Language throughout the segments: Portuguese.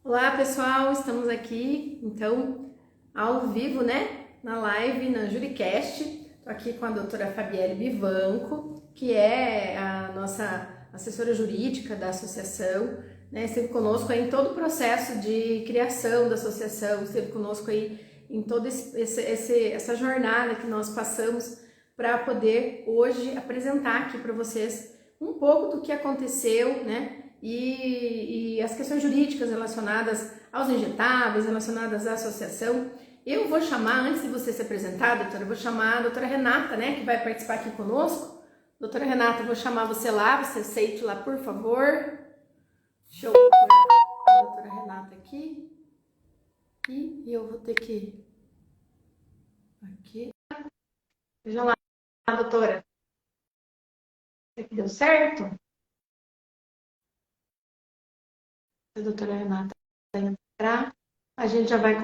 Olá pessoal, estamos aqui então ao vivo, né? Na live, na Juricast. Estou aqui com a doutora Fabielle Bivanco, que é a nossa assessora jurídica da associação, né? Esteve conosco aí em todo o processo de criação da associação, esteve conosco aí em toda essa jornada que nós passamos para poder hoje apresentar aqui para vocês um pouco do que aconteceu, né? E as questões jurídicas relacionadas aos injetáveis, relacionadas à associação. Eu vou chamar, antes de você se apresentar, doutora, eu vou chamar a doutora Renata, né, que vai participar aqui conosco. Doutora Renata, eu vou chamar você lá, você aceite lá, por favor. Deixa eu pôr a doutora Renata aqui. E eu vou ter que... Aqui. Veja lá, doutora. Isso aqui deu certo? A doutora Renata vai entrar. A gente já vai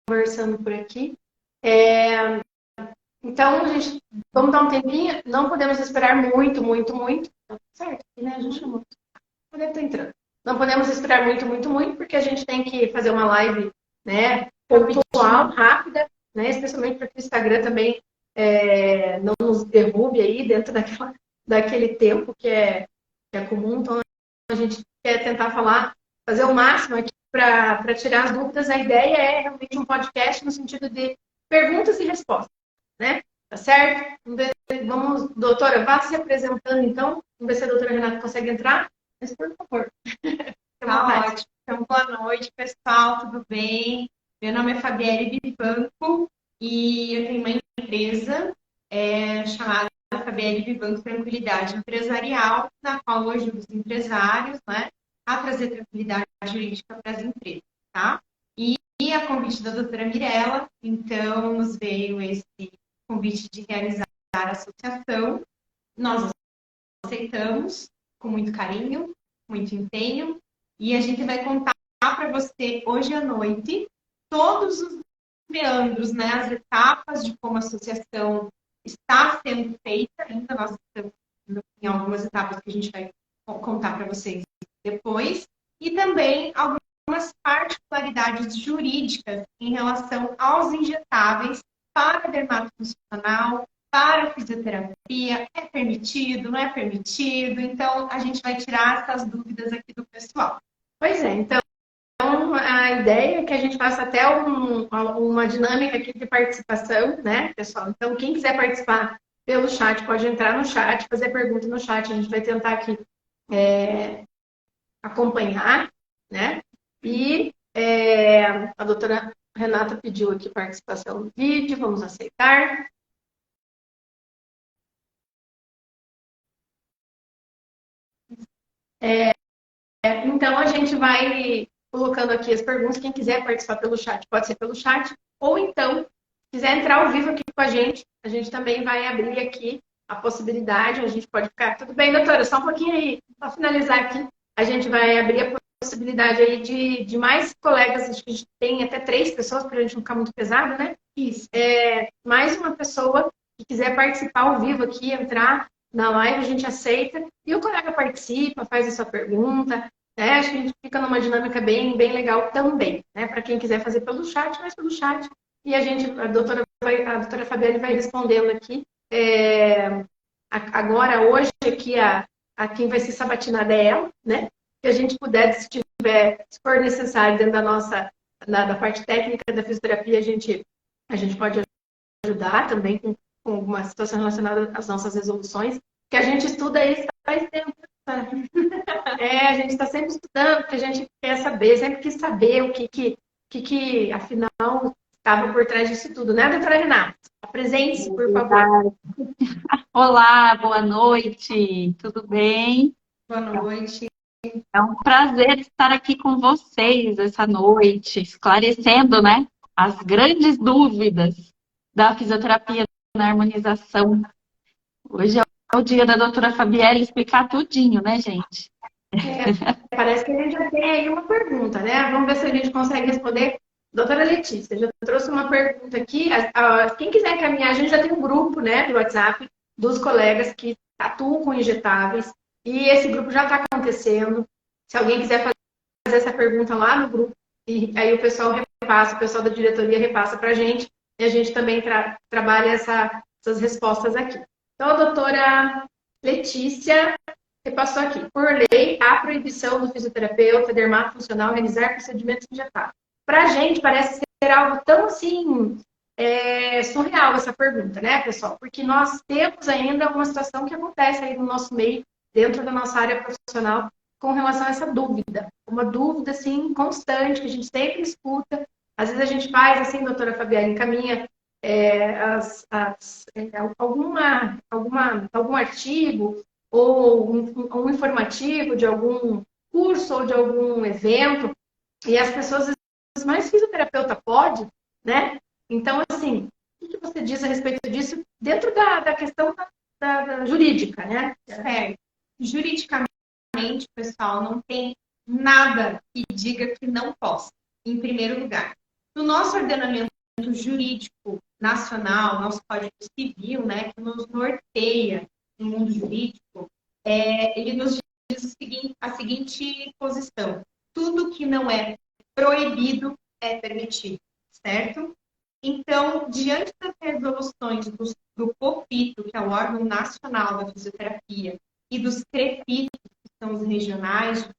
conversando por aqui. Então, gente, vamos dar um tempinho. Não podemos esperar muito. Tá certo aqui, né? A gente chamou. Deve estar entrando. Não podemos esperar muito, porque a gente tem que fazer uma live, né, pontual, rápida, né? Especialmente para que o Instagram também não nos derrube aí dentro daquele tempo que é comum. Então, a gente quer tentar fazer o máximo aqui para tirar as dúvidas. A ideia é realmente um podcast no sentido de perguntas e respostas, né? Tá certo? Vamos, doutora, vá se apresentando então. Vamos ver se a doutora Renata consegue entrar. Mas, por favor. Tá ótimo. Então, boa noite, pessoal, tudo bem? Meu nome é Fabielle Bivanco e eu tenho uma empresa chamada Fabielle Bivanco Tranquilidade Empresarial, na qual eu ajudo os empresários, né, a trazer tranquilidade jurídica para as empresas, tá? E a convite da doutora Mirella, então, nos veio esse convite de realizar a associação. Nós aceitamos com muito carinho, muito empenho, e a gente vai contar para você hoje à noite todos os meandros, né, as etapas de como a associação está sendo feita. Ainda nós estamos em algumas etapas que a gente vai contar para vocês depois, e também algumas particularidades jurídicas em relação aos injetáveis para dermatofuncional, para fisioterapia, é permitido, não é permitido? Então, a gente vai tirar essas dúvidas aqui do pessoal. Pois é, então a ideia é que a gente faça até uma dinâmica aqui de participação, né, pessoal? Então, quem quiser participar pelo chat, pode entrar no chat, fazer pergunta no chat, a gente vai tentar aqui acompanhar, né? E a doutora Renata pediu aqui participação no vídeo, vamos aceitar. Então, a gente vai colocando aqui as perguntas. Quem quiser participar pelo chat, pode ser pelo chat. Ou então, quiser entrar ao vivo aqui com a gente também vai abrir aqui a possibilidade. A gente pode ficar... Tudo bem, doutora? Só um pouquinho aí, para finalizar aqui. A gente vai abrir a possibilidade aí de mais colegas. Acho que a gente tem até 3 pessoas, para a gente não ficar muito pesado, né? Isso. Mais uma pessoa que quiser participar ao vivo aqui, entrar na live, a gente aceita. E o colega participa, faz a sua pergunta. Acho que a gente fica numa dinâmica bem legal também, né? Para quem quiser fazer pelo chat, faz pelo chat. E a doutora Fabiane vai respondendo aqui. Agora, hoje, aqui, a quem vai ser sabatinada é ela, né? Se a gente puder, se for necessário, dentro da parte técnica da fisioterapia, a gente pode ajudar também com alguma situação relacionada às nossas resoluções, que a gente estuda isso faz tempo. A gente está sempre estudando, porque a gente quer saber, sempre quis saber o que afinal, estava por trás disso tudo, né, doutora Renata? Apresente-se, por favor. Olá, boa noite, tudo bem? Boa noite. É um prazer estar aqui com vocês essa noite, esclarecendo, né, as grandes dúvidas da fisioterapia na harmonização. Hoje é o dia da doutora Fabielle explicar tudinho, né, gente? Parece que a gente já tem aí uma pergunta, né? Vamos ver se a gente consegue responder. Doutora Letícia, já trouxe uma pergunta aqui. Quem quiser encaminhar, a gente já tem um grupo, né, do WhatsApp dos colegas que atuam com injetáveis. E esse grupo já está acontecendo. Se alguém quiser fazer essa pergunta lá no grupo, E aí o pessoal repassa, o pessoal da diretoria repassa para a gente, e a gente também trabalha essas respostas aqui. Então, a doutora Letícia repassou aqui. Por lei, há proibição do fisioterapeuta dermatofuncional realizar procedimentos injetáveis. Para a gente, parece ser algo tão assim surreal essa pergunta, né, pessoal? Porque nós temos ainda uma situação que acontece aí no nosso meio, dentro da nossa área profissional, com relação a essa dúvida. Uma dúvida, assim, constante, que a gente sempre escuta. Às vezes a gente faz, assim, doutora Fabiana, encaminha algum artigo ou um informativo de algum curso ou de algum evento, e as pessoas dizem, mas fisioterapeuta pode, né? Então, assim, o que você diz a respeito disso dentro da questão da jurídica, né? Juridicamente, pessoal, não tem nada que diga que não possa, em primeiro lugar. No nosso ordenamento jurídico nacional, nosso Código Civil, né, que nos norteia no mundo jurídico, ele nos diz a seguinte posição: tudo que não é proibido é permitido, certo? Então, diante das resoluções do COFITO, que é o órgão nacional da fisioterapia, e dos CREFITO, que são os regionais de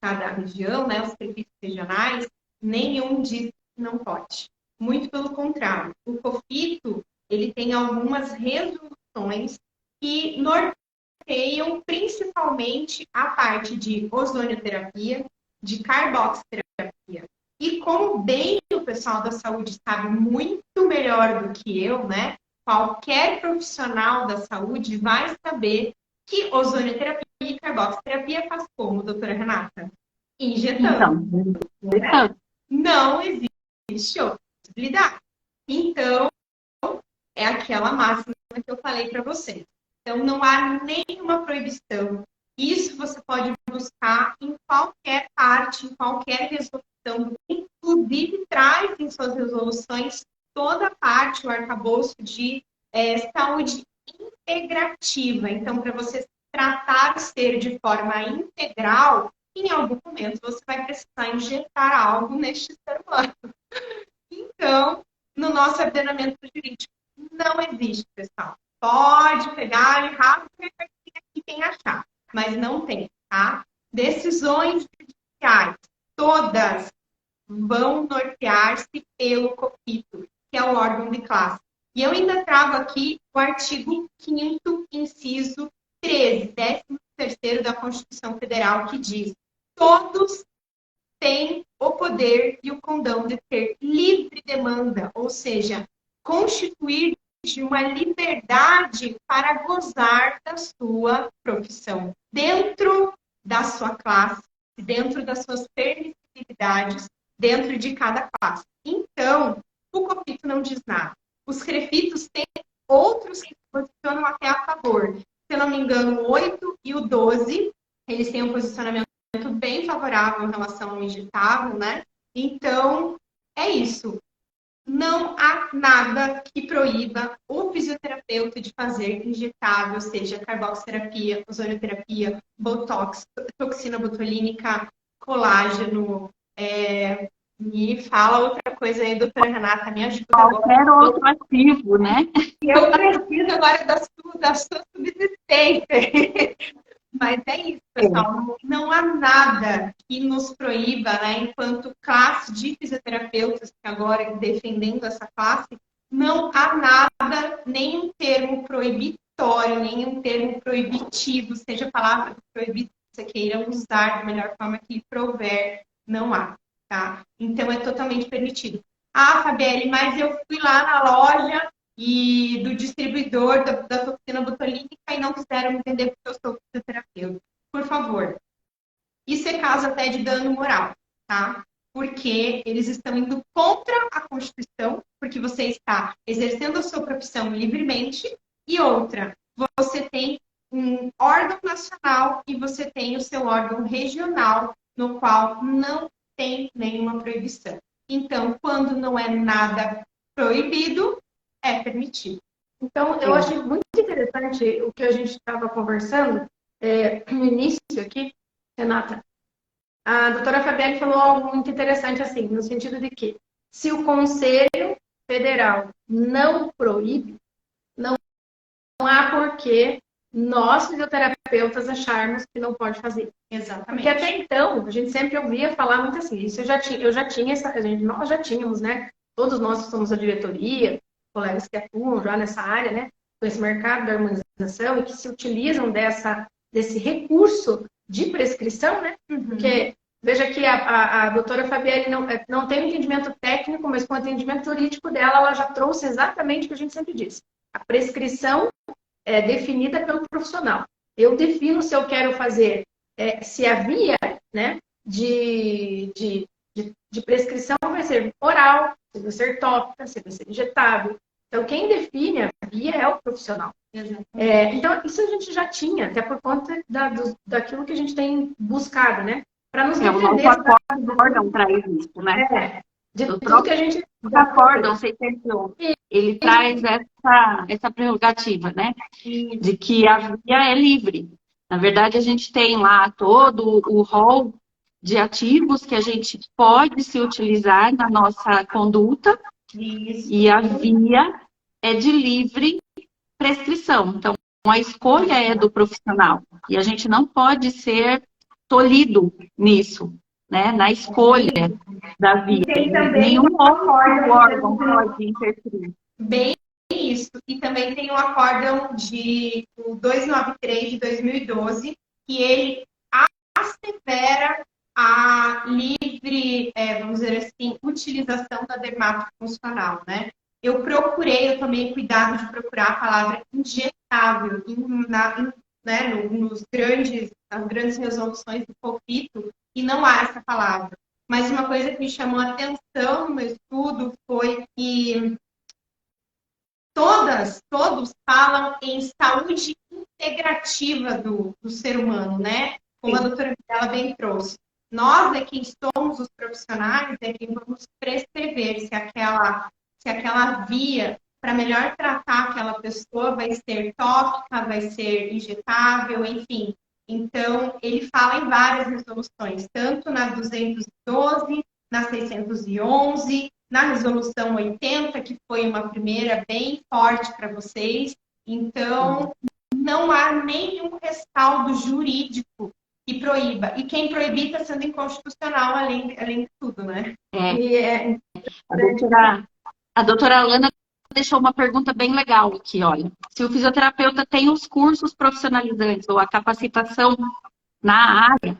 cada região, né, os CREFITOs regionais, nenhum diz que não pode. Muito pelo contrário. O COFITO, ele tem algumas resoluções que norteiam principalmente a parte de ozonioterapia, de carboxiterapia. E como bem o pessoal da saúde sabe muito melhor do que eu, né? Qualquer profissional da saúde vai saber que ozonioterapia e carboxiterapia faz como, doutora Renata? Injetando. Então. Não existe outra possibilidade. Então, é aquela máxima que eu falei para vocês. Então, não há nenhuma proibição. Isso você pode buscar em qualquer parte, em qualquer resolução. Inclusive, traz em suas resoluções toda a parte, o arcabouço de saúde integrativa. Então, para você tratar o ser de forma integral, em algum momento você vai precisar injetar algo neste ser humano. Então, no nosso ordenamento jurídico, não existe, pessoal. Pode pegar e rasga aqui quem achar, mas não tem, tá? Decisões judiciais, todas vão nortear-se pelo COFITO, que é o órgão de classe. E eu ainda trago aqui o artigo 5º, inciso 13, 13º da Constituição Federal, que diz: todos têm o poder e o condão de ter livre demanda, ou seja, constituir de uma liberdade para gozar da sua profissão, dentro da sua classe, dentro das suas permissibilidades, dentro de cada classe. Então, o COFITO não diz nada. Os CREFITOs têm outros que se posicionam até a favor. Se eu não me engano, o 8 e o 12, eles têm um posicionamento bem favorável em relação ao injetável, né? Então, é isso. Não há nada que proíba o fisioterapeuta de fazer injetável, seja carboxiterapia, ozonioterapia, botox, toxina botulínica, colágeno. Me fala outra coisa aí, doutora Renata, me ajuda. Qualquer outro ativo, né? Eu preciso agora da sua subsistência. Mas é isso, pessoal. Não há nada que nos proíba, né, enquanto classe de fisioterapeutas, que agora defendendo essa classe, não há nada, nenhum termo proibitório, nenhum termo proibitivo, seja a palavra proibido que você queira usar da melhor forma que lhe prover, não há, tá? Então, é totalmente permitido. Ah, Fabielle, mas eu fui lá na loja e do distribuidor da toxina botulínica e não quiseram me vender porque eu sou fisioterapeuta. Por favor. Isso é caso até de dano moral, tá? Porque eles estão indo contra a Constituição, porque você está exercendo a sua profissão livremente, e outra, você tem um órgão nacional e você tem o seu órgão regional, no qual não tem nenhuma proibição. Então, quando não é nada proibido, é permitido. Então, eu achei muito interessante o que a gente estava conversando no início aqui, Renata. a doutora Fabiane falou algo muito interessante, assim, no sentido de que se o Conselho Federal não proíbe, não há por que nós, fisioterapeutas, acharmos que não pode fazer. Exatamente. Porque até então, a gente sempre ouvia falar muito assim, isso eu já tinha nós já tínhamos, né? Todos nós que somos da diretoria, colegas que atuam já nessa área, né? Com esse mercado da harmonização e que se utilizam desse recurso de prescrição, né? Porque veja que a doutora Fabiane não tem um entendimento técnico, mas com o entendimento jurídico dela, ela já trouxe exatamente o que a gente sempre disse. A prescrição é definida pelo profissional. Eu defino se eu quero fazer, se a via, né, de prescrição vai ser oral, se vai ser tópica, se vai ser injetável. Então, quem define a via é o profissional. Então, isso a gente já tinha, até por conta daquilo que a gente tem buscado, né? Para nos defender. O acórdão traz isso, né? De tudo que a gente... O acórdão 611, ele traz essa prerrogativa, né? De que a via é livre. Na verdade, a gente tem lá todo o rol de ativos que a gente pode se utilizar na nossa conduta. Isso. E a via é de livre prescrição. Então, a escolha é do profissional. E a gente não pode ser tolhido nisso, né? Na escolha da via. Nenhum outro órgão pode interferir. Bem isso. E também tem o acórdão o 293 de 2012, que ele assevera a livre, vamos dizer assim, utilização da dermatofuncional, né? Eu tomei cuidado de procurar a palavra injetável nas grandes resoluções do COFITO, e não há essa palavra. Mas uma coisa que me chamou a atenção no meu estudo foi que todos falam em saúde integrativa do ser humano, né? Como a doutora Videla bem trouxe. Nós é quem somos os profissionais, é quem vamos prescrever se aquela via para melhor tratar aquela pessoa vai ser tópica, vai ser injetável, enfim. Então, ele fala em várias resoluções, tanto na 212, na 611, na resolução 80, que foi uma primeira bem forte para vocês. Então, não há nenhum respaldo jurídico que proíba. E quem proibir está sendo inconstitucional, além de tudo, né? A doutora Alana deixou uma pergunta bem legal aqui, olha. Se o fisioterapeuta tem os cursos profissionalizantes ou a capacitação na área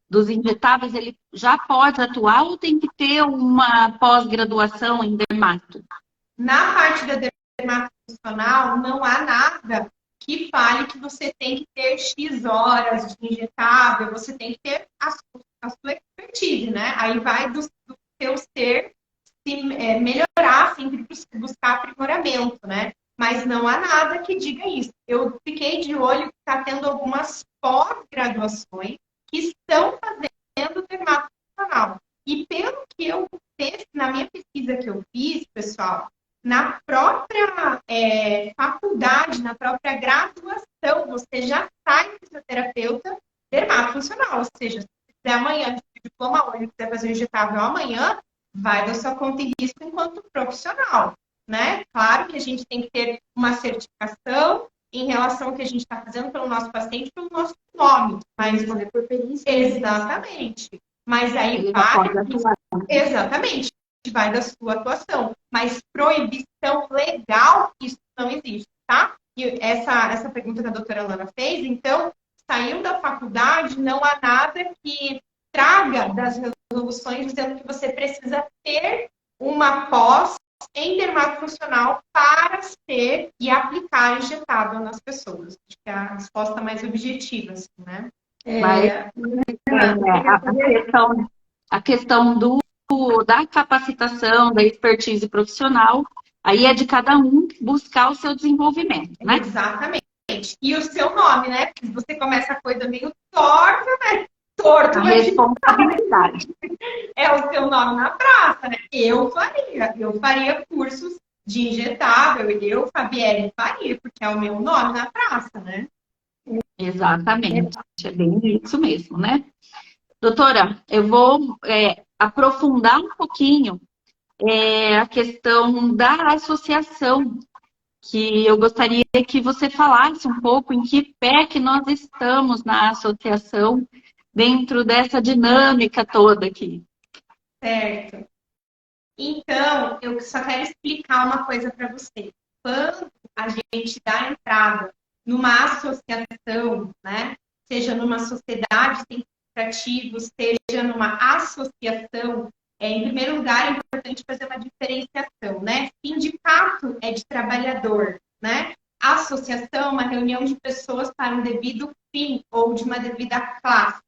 dos injetáveis, ele já pode atuar ou tem que ter uma pós-graduação em dermato? Na parte da dermatofuncional, não há nada que fale que você tem que ter X horas de injetável, você tem que ter a sua expertise, né? Aí vai do seu ser melhorar, sempre buscar aprimoramento, né? Mas não há nada que diga isso. Eu fiquei de olho que está tendo algumas pós-graduações que estão fazendo dermatofuncional. E pelo que eu na minha pesquisa que eu fiz, pessoal, na própria faculdade, na própria graduação, você já sai fisioterapeuta dermatofuncional. Ou seja, se quiser amanhã, de diploma hoje, quiser fazer o injetável amanhã, vai da sua conta e risco enquanto profissional, né? Claro que a gente tem que ter uma certificação em relação ao que a gente está fazendo pelo nosso paciente, pelo nosso nome. Mas por perícia. Exatamente. Mas aí vai... Exatamente. Vai da sua atuação. Mas proibição legal, isso não existe, tá? E essa pergunta que a doutora Alana fez, então, saiu da faculdade, não há nada que traga das resoluções dizendo que você precisa ter uma pós em dermatofuncional para ser e aplicar injetável nas pessoas. Acho que é a resposta mais objetiva, assim, né? A questão da capacitação, da expertise profissional, aí é de cada um buscar o seu desenvolvimento, né? Exatamente. E o seu nome, né? Porque você começa a coisa meio torta, né? Torto, a responsabilidade. É o seu nome na praça, né? Eu faria cursos de injetável, Fabielle, faria, porque é o meu nome na praça, né? Exatamente, é bem isso mesmo, né? Doutora, eu vou aprofundar um pouquinho a questão da associação, que eu gostaria que você falasse um pouco em que pé que nós estamos na associação dentro dessa dinâmica toda aqui. Certo. Então, eu só quero explicar uma coisa para você. Quando a gente dá entrada numa associação, né? Seja numa sociedade sem fins lucrativos, seja numa associação, em primeiro lugar, é importante fazer uma diferenciação, né? Sindicato é de trabalhador, né? Associação é uma reunião de pessoas para um devido fim ou de uma devida classe,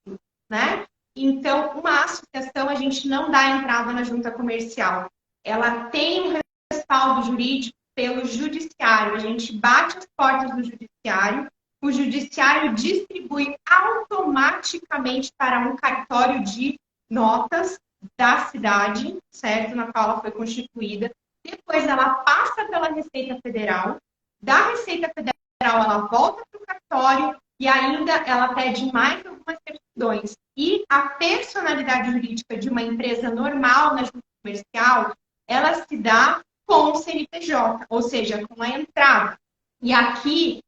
né? Então, uma associação, a gente não dá entrada na junta comercial. Ela tem um respaldo jurídico pelo judiciário. A gente bate as portas do judiciário, o judiciário distribui automaticamente para um cartório de notas da cidade, certo? Na qual ela foi constituída. Depois ela passa pela Receita Federal. Da Receita Federal, ela volta para o cartório e ainda ela pede mais algumas certidões. E a personalidade jurídica de uma empresa normal na junta comercial, ela se dá com o CNPJ, ou seja, com a entrada. E aqui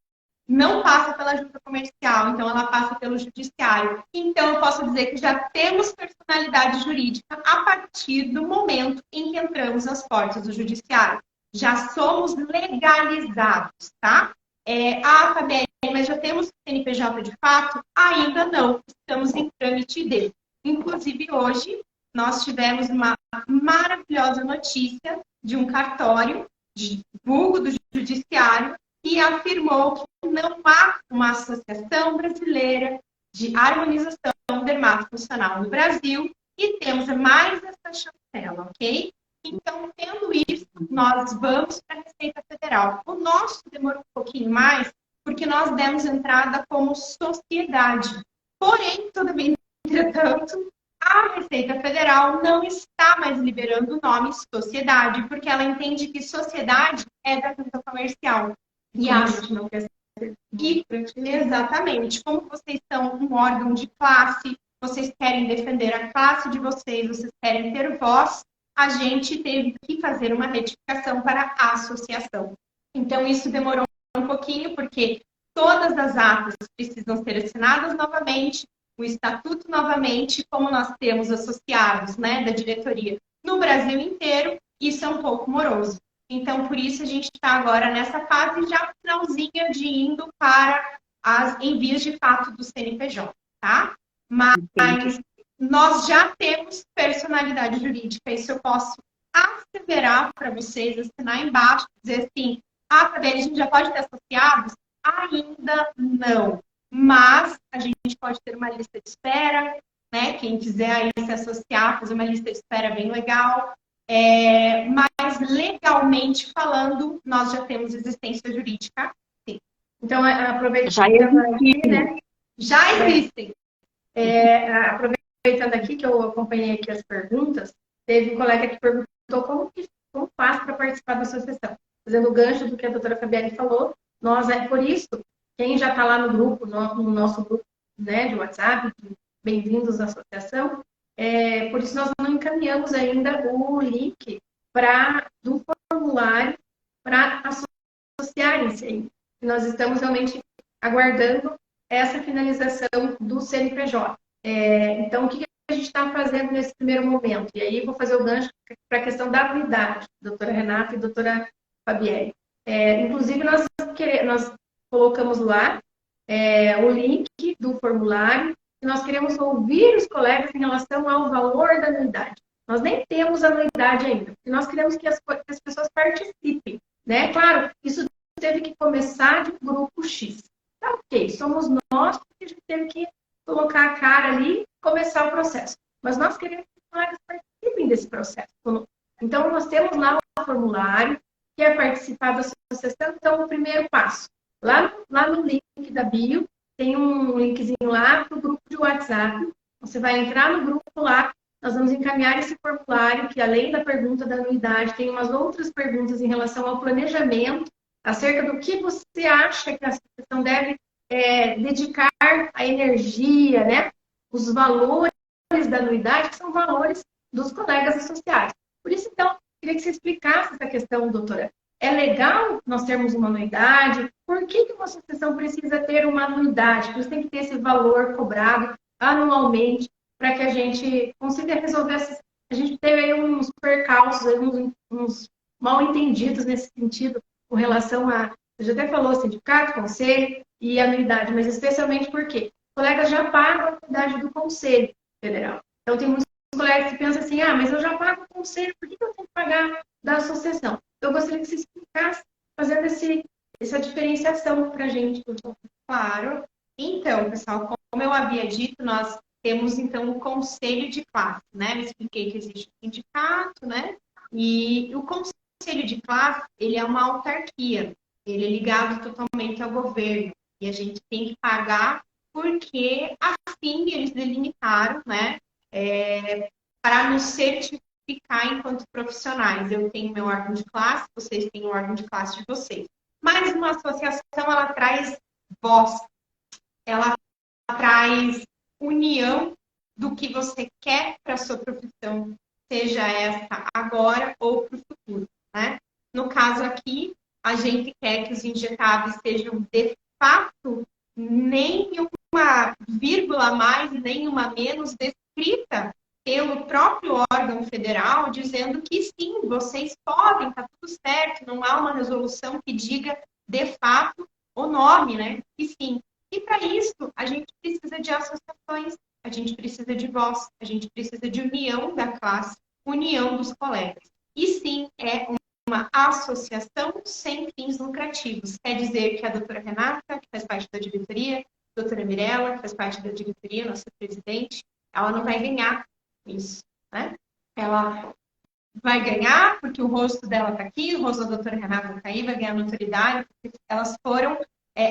não passa pela junta comercial, então ela passa pelo judiciário. Então eu posso dizer que já temos personalidade jurídica a partir do momento em que entramos nas portas do judiciário. Já somos legalizados, tá? Fabienne, mas já temos CNPJ de fato? Ainda não, estamos em trâmite dele. Inclusive, hoje, nós tivemos uma maravilhosa notícia de um cartório, de vulgo do judiciário, que afirmou que não há uma associação brasileira de harmonização dermatofuncional no Brasil e temos mais essa chancela, ok? Então, tendo isso, nós vamos para a Receita Federal. O nosso demorou um pouquinho mais, porque nós demos entrada como sociedade. Porém, todavia, entretanto, a Receita Federal não está mais liberando o nome sociedade, porque ela entende que sociedade é da junta comercial. E acha que não quer ser. Exatamente. Como vocês são um órgão de classe, vocês querem defender a classe de vocês, vocês querem ter voz, a gente teve que fazer uma retificação para a associação. Então, isso demorou um pouquinho, porque todas as atas precisam ser assinadas novamente, o estatuto novamente, como nós temos associados, né, da diretoria no Brasil inteiro, isso é um pouco moroso. Então, por isso, a gente está agora nessa fase já finalzinha de indo para as envios de fato do CNPJ, tá? Mas nós já temos personalidade jurídica, isso eu posso asseverar para vocês, assinar embaixo, dizer assim, Fabienne, a gente já pode ter associados? Ainda não. Mas a gente pode ter uma lista de espera, né? Quem quiser aí se associar, fazer uma lista de espera bem legal. Mas legalmente falando, nós já temos existência jurídica, sim. Então, aproveitando Já aqui, né? Já existem. Aproveitando aqui que eu acompanhei aqui as perguntas, teve um colega que perguntou como faz para participar da associação. Fazendo o gancho do que a doutora Fabienne falou, nós, por isso, quem já está lá no grupo, no nosso grupo, né, de WhatsApp, bem-vindos à associação, por isso nós não encaminhamos ainda o link do formulário para associarem-se aí. Nós estamos realmente aguardando essa finalização do CNPJ. Então, o que a gente está fazendo nesse primeiro momento? E aí vou fazer o gancho para a questão da anuidade, doutora Renata e doutora Fabienne. Inclusive, nós colocamos lá o link do formulário e nós queremos ouvir os colegas em relação ao valor da anuidade. Nós nem temos anuidade ainda, porque nós queremos que as pessoas participem, né? Claro, isso teve que começar de um grupo X. Tá ok, somos nós, porque a gente teve que colocar a cara ali e começar o processo. Mas nós queremos que os colegas participem desse processo. Então, nós temos lá o formulário, quer participar da associação, então o primeiro passo. Lá no link da bio, tem um linkzinho lá para o grupo de WhatsApp. Você vai entrar no grupo lá, nós vamos encaminhar esse formulário, que além da pergunta da anuidade, tem umas outras perguntas em relação ao planejamento, acerca do que você acha que a associação deve dedicar a energia, né? Os valores da anuidade, que são valores dos colegas associados. Por isso, então, queria que você explicasse essa questão, doutora. É legal nós termos uma anuidade? Por que uma associação precisa ter uma anuidade? Por isso tem que ter esse valor cobrado anualmente para que a gente consiga resolver essas... A gente teve aí uns percalços, uns mal entendidos nesse sentido, com relação a... Você já até falou sindicato, conselho e anuidade, mas especialmente porque os colegas já pagam a anuidade do Conselho Federal. Então, tem muitos colegas que pensam assim, mas eu já pago o conselho, por que eu tenho que pagar da associação? Eu gostaria que você explicasse, fazendo essa diferenciação para a gente, por favor. Claro. Então, pessoal, como eu havia dito, nós temos, então, o conselho de classe, né? Eu expliquei que existe o sindicato, né? E o conselho de classe, ele é uma autarquia. Ele é ligado totalmente ao governo. E a gente tem que pagar porque, assim, eles delimitaram, né? Para nos certificar enquanto profissionais. Eu tenho meu órgão de classe, vocês têm o órgão de classe de vocês. Mas uma associação, ela traz voz, ela traz união do que você quer para a sua profissão, seja essa agora ou para o futuro, né? No caso aqui, a gente quer que os injetáveis sejam, de fato, nenhuma vírgula a mais, nenhuma a menos descrita pelo próprio órgão federal, dizendo que sim, vocês podem, está tudo certo, não há uma resolução que diga, de fato, o nome, né? E sim. E para isso, a gente precisa de associações, a gente precisa de voz, a gente precisa de união da classe, união dos colegas. E sim, é uma associação sem fins lucrativos. Quer dizer que a doutora Renata, que faz parte da diretoria, a doutora Mirella, que faz parte da diretoria, nossa presidente, ela não vai ganhar isso, né? Ela vai ganhar porque o rosto dela está aqui, o rosto da doutora Renata está aí, vai ganhar notoriedade, porque elas foram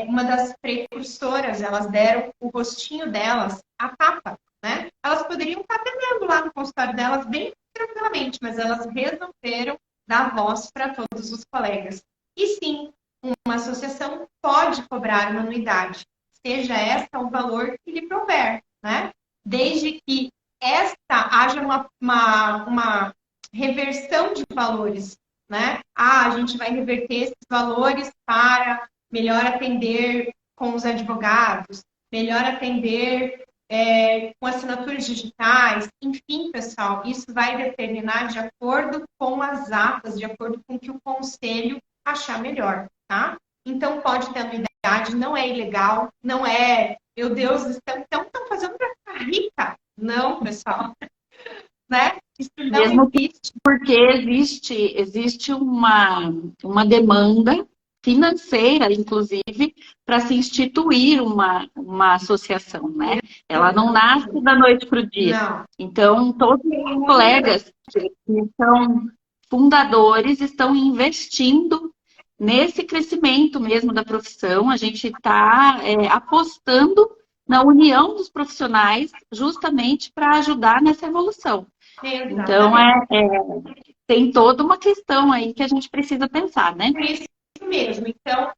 uma das precursoras, elas deram o rostinho delas à tapa, né? Elas poderiam estar atendendo lá no consultório delas bem tranquilamente, mas elas resolveram dar voz para todos os colegas. E sim, uma associação pode cobrar uma anuidade, seja esta o valor que lhe prover, né? Desde que haja uma reversão de valores, né? A gente vai reverter esses valores para melhor atender com os advogados, melhor atender com assinaturas digitais, enfim, pessoal, isso vai determinar de acordo com as atas, de acordo com o que o conselho achar melhor, tá? Então, pode ter anuidade, não é ilegal, não é, meu Deus, estão fazendo para ficar rica. Não, pessoal, né? Isso não Mesmo existe. porque existe uma demanda financeira, inclusive, para se instituir uma associação, né? Ela não nasce da noite para o dia. Não. Então, todos os colegas que são fundadores estão investindo nesse crescimento mesmo da profissão. A gente está apostando na união dos profissionais justamente para ajudar nessa evolução. Então, tem toda uma questão aí que a gente precisa pensar, né? Por isso mesmo. Então,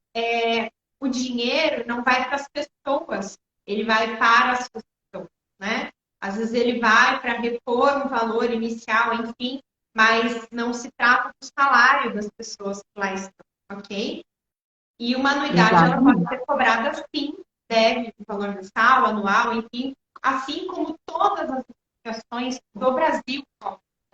o dinheiro não vai para as pessoas, ele vai para a associação, né? Às vezes ele vai para repor um valor inicial, enfim, mas não se trata do salário das pessoas que lá estão, ok? E uma anuidade, ela pode ser cobrada sim, deve, o valor mensal, anual, enfim, assim como todas as associações do Brasil,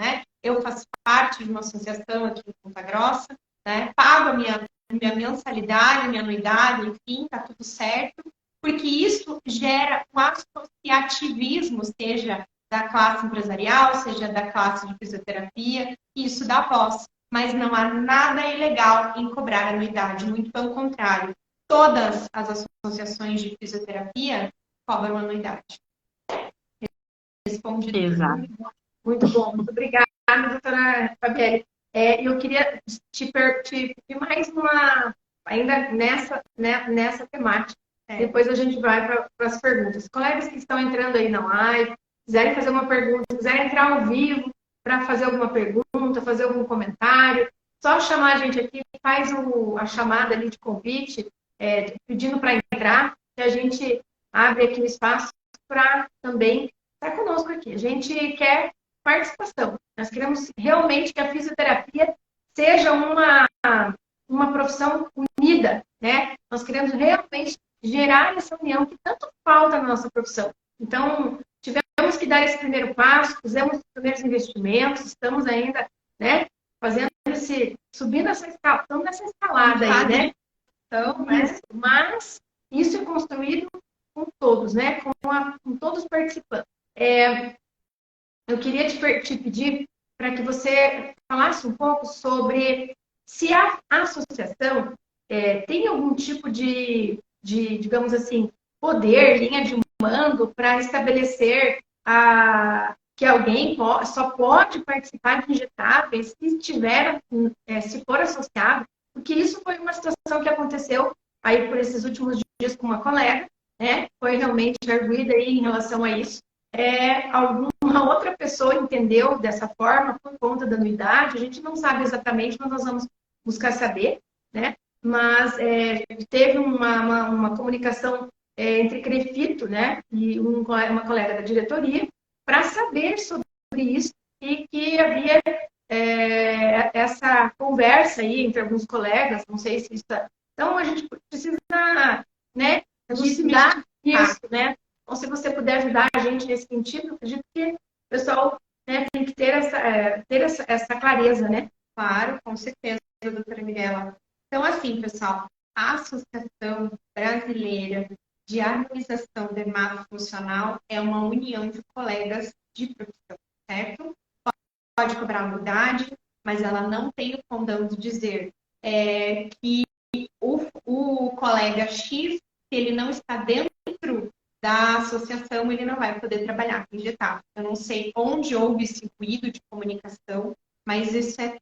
né? Eu faço parte de uma associação aqui em Ponta Grossa, né? Pago a minha mensalidade, minha anuidade, enfim, tá tudo certo, porque isso gera um associativismo, seja da classe empresarial, seja da classe de fisioterapia, e isso dá voz. Mas não há nada ilegal em cobrar anuidade, muito pelo contrário. Todas as associações de fisioterapia cobram anuidade. Respondi. Exato. Muito bom, muito obrigada, doutora Fabielle. Eu queria te pedir mais uma, ainda nessa temática. Depois a gente vai para as perguntas. Colegas que estão entrando aí na live, quiserem fazer uma pergunta, quiserem entrar ao vivo para fazer alguma pergunta, fazer algum comentário, só chamar a gente aqui, faz a chamada ali de convite, pedindo para entrar, que a gente abre aqui o espaço para também estar conosco aqui. A gente quer participação. Nós queremos realmente que a fisioterapia seja uma profissão unida, né? Nós queremos realmente gerar essa união que tanto falta na nossa profissão. Então, tivemos que dar esse primeiro passo, fizemos os primeiros investimentos, estamos ainda, né, subindo essa escala, estamos nessa escalada aí, né? Então, mas isso é construído com todos, né? Com todos participando. Eu queria te pedir para que você falasse um pouco sobre se a associação tem algum tipo digamos assim, poder, linha de mando para estabelecer que alguém só pode participar de injetáveis se for associado, porque isso foi uma situação que aconteceu aí por esses últimos dias com uma colega, né? Foi realmente arguida aí em relação a isso. Alguma outra pessoa entendeu dessa forma por conta da anuidade, a gente não sabe exatamente, mas nós vamos buscar saber, né? Mas teve uma comunicação entre Crefito, né, e uma colega da diretoria para saber sobre isso e que havia essa conversa aí entre alguns colegas, não sei se isso... Então, a gente precisa, né, elucidar isso, né? Então, se você puder ajudar a gente nesse sentido, eu acredito que o pessoal, né, tem que ter essa clareza, né? Claro, com certeza, doutora Mirella. Então, assim, pessoal, a Associação Brasileira de Harmonização Dermatofuncional é uma união de colegas de profissão, certo? Pode cobrar anuidade, mas ela não tem o condão de dizer que o colega X, se ele não está dentro da associação, ele não vai poder trabalhar com injetável. Eu não sei onde houve esse ruído de comunicação, mas isso é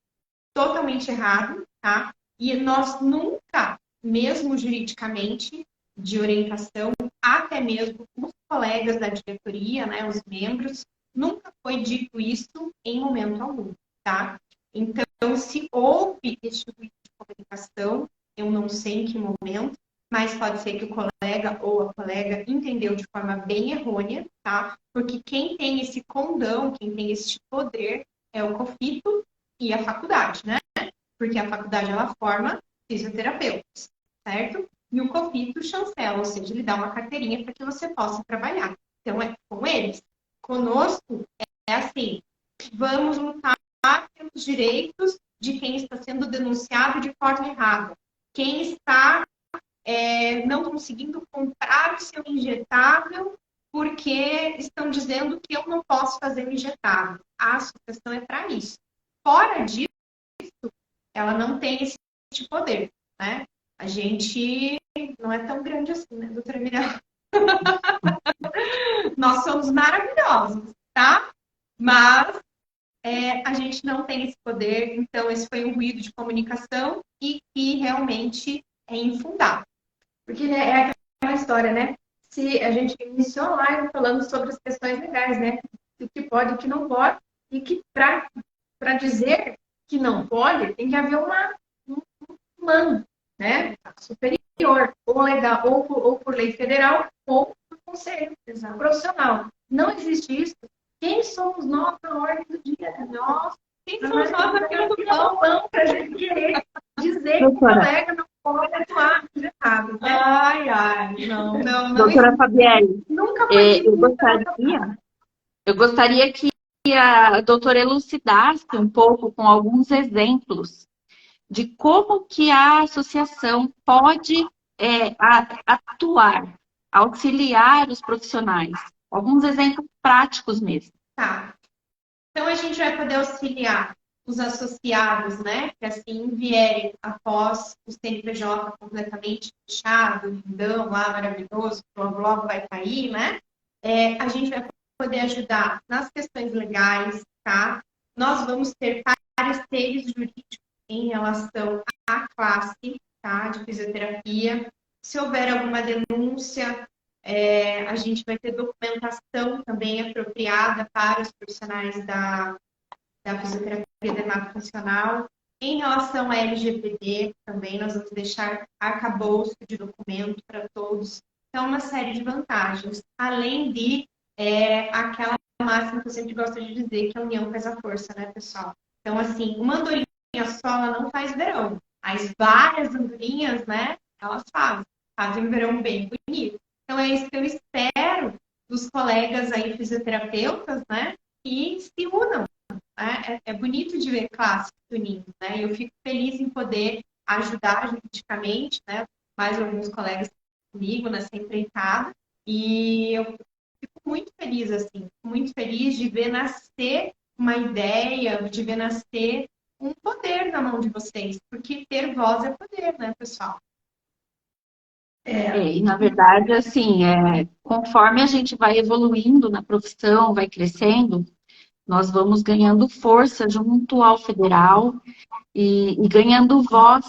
totalmente errado, tá? E nós nunca, mesmo juridicamente, de orientação, até mesmo os colegas da diretoria, né, os membros, nunca foi dito isso em momento algum, tá? Então, se houve esse ruído de comunicação, eu não sei em que momento, mas pode ser que o colega ou a colega entendeu de forma bem errônea, tá? Porque quem tem esse condão, quem tem esse poder é o COFITO e a faculdade, né? Porque a faculdade, ela forma fisioterapeutas, certo? E o COFITO chancela, ou seja, ele dá uma carteirinha para que você possa trabalhar. Então, é com eles. Conosco, é assim, vamos lutar pelos direitos de quem está sendo denunciado de forma errada. Quem está não conseguindo comprar o seu injetável porque estão dizendo que eu não posso fazer o injetável. A associação é para isso. Fora disso, ela não tem esse poder, né? A gente não é tão grande assim, né, doutora Mirella? Nós somos maravilhosos, tá? Mas a gente não tem esse poder, então esse foi um ruído de comunicação e que realmente é infundado. Porque, né, é aquela história, né? Se a gente iniciou a live falando sobre as questões legais, né? O que pode e o que não pode, e que para dizer que não pode, tem que haver um mando, né? Superior, ou legal, ou por lei federal, ou por conselho profissional. Não existe isso. Quem somos nós na ordem do dia? Nós. Quem somos nós na fila do pão para a gente querer dizer que o colega não pode atuar injetável, né? Ai, não. Doutora Fabielle, Nunca foi eu gostaria que a doutora elucidasse um pouco com alguns exemplos de como que a associação pode atuar, auxiliar os profissionais. Alguns exemplos práticos mesmo. Tá. Então, a gente vai poder auxiliar os associados, né? Que assim vierem após o CNPJ completamente fechado, lindão lá, maravilhoso, logo vai cair, né? A gente vai poder ajudar nas questões legais, tá? Nós vamos ter pareceres jurídicos em relação à classe, tá? De fisioterapia. Se houver alguma denúncia, a gente vai ter documentação também apropriada para os profissionais da fisioterapia dermatofuncional. Em relação à LGPD, também nós vamos deixar arcabouço de documento para todos. Então, uma série de vantagens. Além de é aquela máxima que eu sempre gosto de dizer, que a união faz a força, né, pessoal? Então, assim, uma andorinha só, ela não faz verão. As várias andorinhas, né, elas fazem um verão bem bonito. Então, é isso que eu espero dos colegas aí fisioterapeutas, né, que se unam. Né? É bonito de ver classes se unindo, né? Eu fico feliz em poder ajudar juridicamente, né? Mais alguns colegas comigo nessa empreitada. E eu fico muito feliz, assim, muito feliz de ver nascer uma ideia, de ver nascer um poder na mão de vocês, porque ter voz é poder, né, pessoal? E na verdade, assim, conforme a gente vai evoluindo na profissão, vai crescendo, nós vamos ganhando força junto ao federal e ganhando voz,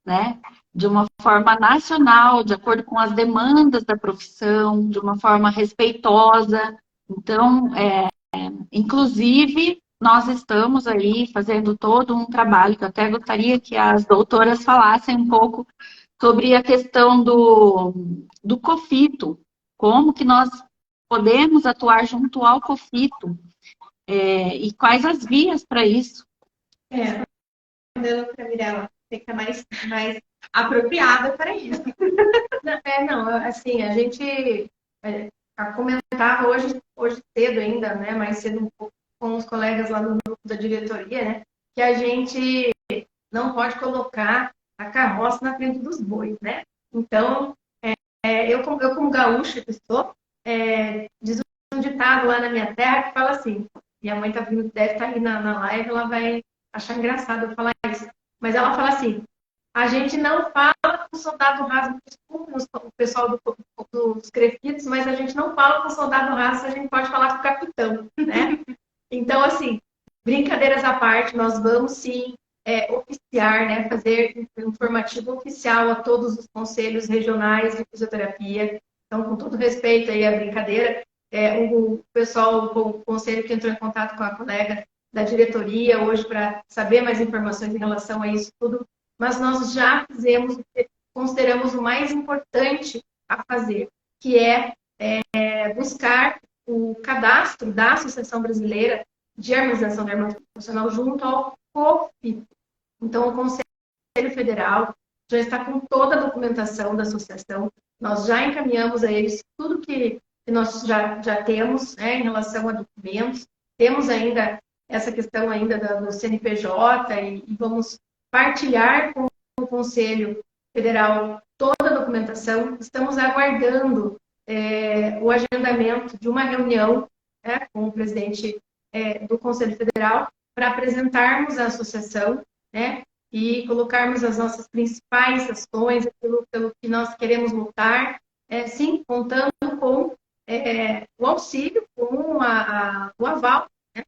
né? De uma forma nacional, de acordo com as demandas da profissão, de uma forma respeitosa. Então, inclusive, nós estamos aí fazendo todo um trabalho, que eu até gostaria que as doutoras falassem um pouco sobre a questão do COFITO, como que nós podemos atuar junto ao COFITO, e quais as vias para isso. A doutora Mirella fica mais apropriada para isso. Não, assim, a gente comentava hoje cedo ainda, né, mais cedo um pouco com os colegas lá no grupo da diretoria, né, que a gente não pode colocar a carroça na frente dos bois, né? Então, eu como gaúcha que sou, diz um ditado lá na minha terra que fala assim, minha mãe deve estar aí na live, ela vai achar engraçado eu falar isso, mas ela fala assim, a gente não fala com o soldado raso, o pessoal dos crefitos, mas a gente não fala com o soldado raso, a gente pode falar com o capitão, né? Então, assim, brincadeiras à parte, nós vamos sim oficiar, né, fazer um informativo oficial a todos os conselhos regionais de fisioterapia. Então, com todo respeito aí à brincadeira, o pessoal, o conselho que entrou em contato com a colega da diretoria hoje para saber mais informações em relação a isso tudo, mas nós já fizemos o que consideramos o mais importante a fazer, que é buscar o cadastro da Associação Brasileira de Harmonização Dermatológica Funcional junto ao COFITO. Então, o Conselho Federal já está com toda a documentação da associação, nós já encaminhamos a eles tudo que nós já temos, né, em relação a documentos, temos ainda essa questão ainda do CNPJ e vamos partilhar com o Conselho Federal toda a documentação. Estamos aguardando o agendamento de uma reunião, né, com o presidente do Conselho Federal para apresentarmos a associação, né, e colocarmos as nossas principais ações, aquilo pelo que nós queremos lutar, sim, contando com o auxílio, com o aval, né,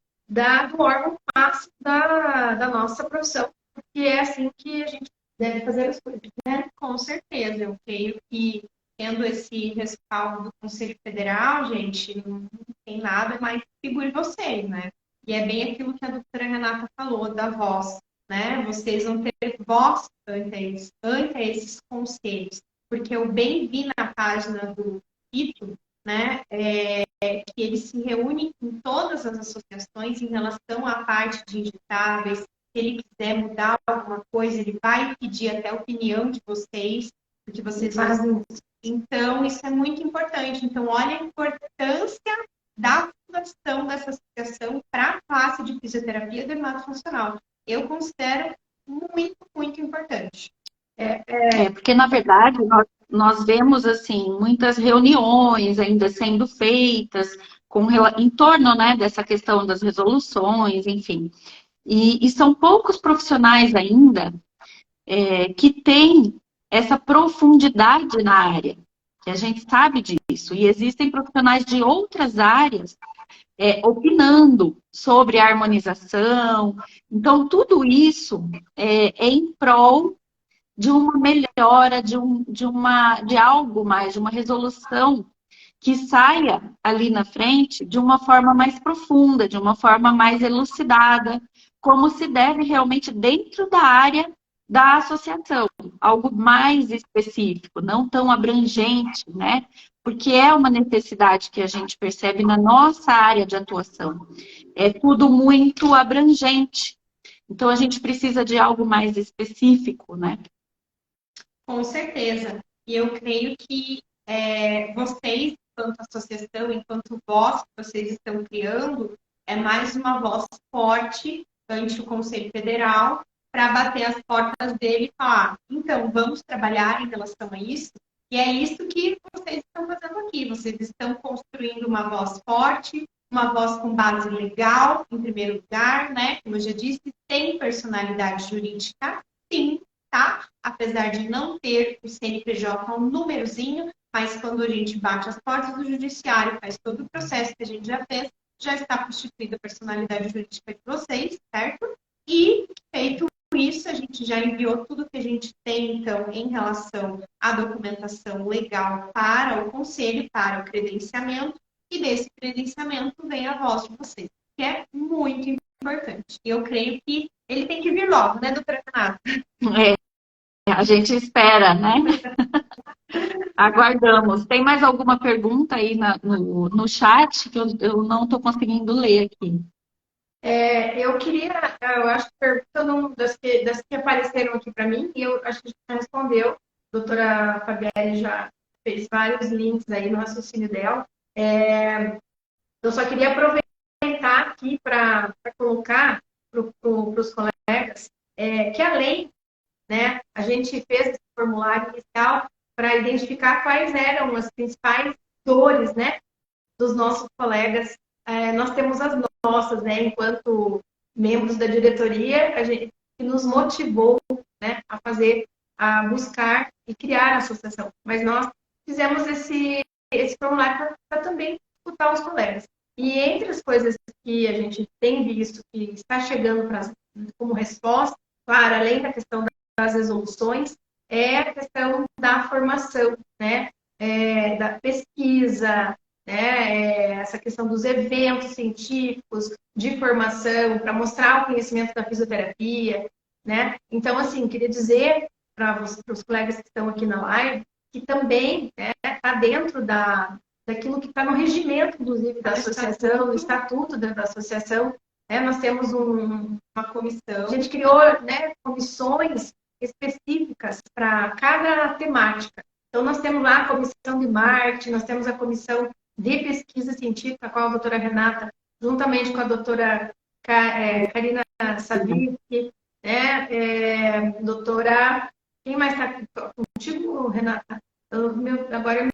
do órgão máximo da nossa profissão, porque é assim que a gente deve fazer as coisas, né? Com certeza, eu creio que tendo esse respaldo do Conselho Federal, gente, não tem nada mais que segure vocês, né? E é bem aquilo que a doutora Renata falou, da voz, né? Vocês vão ter voz ante esses conselhos, porque eu bem vi na página do ITO, né, que ele se reúne com todas as associações em relação à parte de injetáveis. Se ele quiser mudar alguma coisa, ele vai pedir até a opinião de vocês, porque vocês fazem isso. Então, isso é muito importante. Então, olha a importância da fundação dessa associação para a classe de fisioterapia dermatofuncional. Eu considero muito, muito importante. Porque, na verdade, nós vemos, assim, muitas reuniões ainda sendo feitas em torno, né, dessa questão das resoluções, enfim. E são poucos profissionais ainda que têm essa profundidade na área, que a gente sabe disso. E existem profissionais de outras áreas opinando sobre a harmonização. Então, tudo isso é em prol de uma melhora, de algo mais, de uma resolução que saia ali na frente de uma forma mais profunda, de uma forma mais elucidada, como se deve realmente dentro da área da associação, algo mais específico, não tão abrangente, né? porque é uma necessidade que a gente percebe na nossa área de atuação. É tudo muito abrangente. Então, a gente precisa de algo mais específico, né? Com certeza. E eu creio que vocês, enquanto associação, enquanto voz que vocês estão criando, é mais uma voz forte ante o Conselho Federal para bater as portas dele e falar, então, vamos trabalhar em relação a isso? E é isso que vocês estão fazendo aqui. Vocês estão construindo uma voz forte, uma voz com base legal, em primeiro lugar, né? Como eu já disse, tem personalidade jurídica, sim, tá? Apesar de não ter o CNPJ um númerozinho, mas quando a gente bate as portas do judiciário, faz todo o processo que a gente já fez, já está constituída a personalidade jurídica de vocês, certo? E feito isso, a gente já enviou tudo que a gente tem, então, em relação à documentação legal para o conselho, para o credenciamento, e desse credenciamento vem a voz de vocês, que é muito importante. E eu creio que ele tem que vir logo, né, doutora Renata? A gente espera, né? Aguardamos. Tem mais alguma pergunta aí no chat que eu não estou conseguindo ler aqui? Eu acho que perguntando das que apareceram aqui para mim, e eu acho que a gente já respondeu. A doutora Fabielle já fez vários links aí no raciocínio dela. Eu só queria aproveitar aqui para colocar para os colegas que a lei, né, a gente fez esse formulário inicial para identificar quais eram as principais dores, né, dos nossos colegas. Nós temos as nossas, né, enquanto membros da diretoria, a gente que nos motivou, né, a buscar e criar a associação. Mas nós fizemos esse formulário para também escutar os colegas. E entre as coisas que a gente tem visto que está chegando como resposta, claro, além da questão das resoluções, é a questão da formação, né, da pesquisa, né, essa questão dos eventos científicos de formação para mostrar o conhecimento da fisioterapia, né? Então, assim, queria dizer para os colegas que estão aqui na live que também está dentro daquilo que está no regimento, inclusive, da associação, no estatuto da associação. Nós temos uma comissão. A gente criou, né, comissões específicas para cada temática. Então, nós temos lá a comissão de marketing, nós temos a comissão de pesquisa científica, a qual a doutora Renata, juntamente com a doutora Karina Savitsky, né, doutora... Quem mais está contigo, Renata? Agora